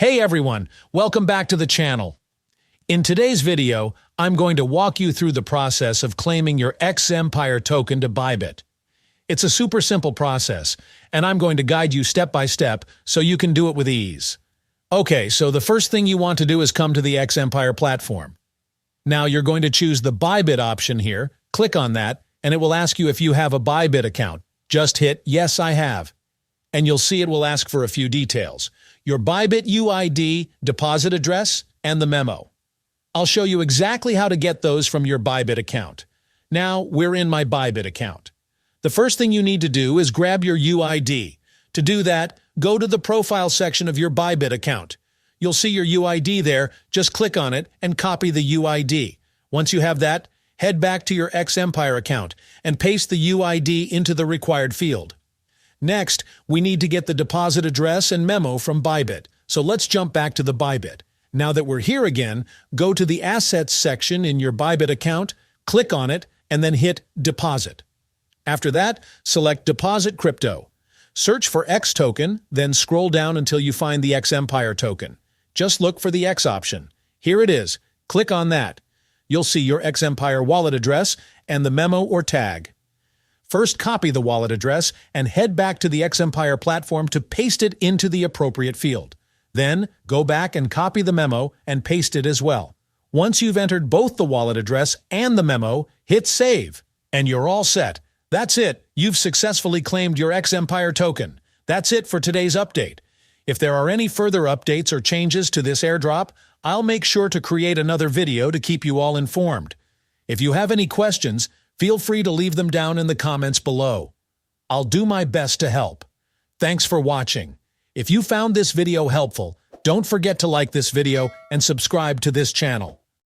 Hey everyone, welcome back to the channel. In today's video, I'm going to walk you through the process of claiming your XEmpire token to Bybit. It's a super simple process, and I'm going to guide you step by step so you can do it with ease. Okay, so the first thing you want to do is come to the XEmpire platform. Now you're going to choose the Bybit option here, click on that, and it will ask you if you have a Bybit account. Just hit Yes, I have. And you'll see it will ask for a few details. Your Bybit UID, deposit address, and the memo. I'll show you exactly how to get those from your Bybit account. Now, we're in my Bybit account. The first thing you need to do is grab your UID. To do that, go to the profile section of your Bybit account. You'll see your UID there, just click on it and copy the UID. Once you have that, head back to your XEmpire account and paste the UID into the required field. Next, we need to get the deposit address and memo from Bybit, so let's jump back to the Bybit. Now that we're here again, go to the Assets section in your Bybit account, click on it, and then hit Deposit. After that, select Deposit Crypto. Search for X token, then scroll down until you find the XEmpire token. Just look for the X option. Here it is. Click on that. You'll see your XEmpire wallet address and the memo or tag. First, copy the wallet address and head back to the XEmpire platform to paste it into the appropriate field. Then, go back and copy the memo and paste it as well. Once you've entered both the wallet address and the memo, hit Save, and you're all set. That's it. You've successfully claimed your XEmpire token. That's it for today's update. If there are any further updates or changes to this airdrop, I'll make sure to create another video to keep you all informed. If you have any questions, feel free to leave them down in the comments below. I'll do my best to help. Thanks for watching. If you found this video helpful, don't forget to like this video and subscribe to this channel.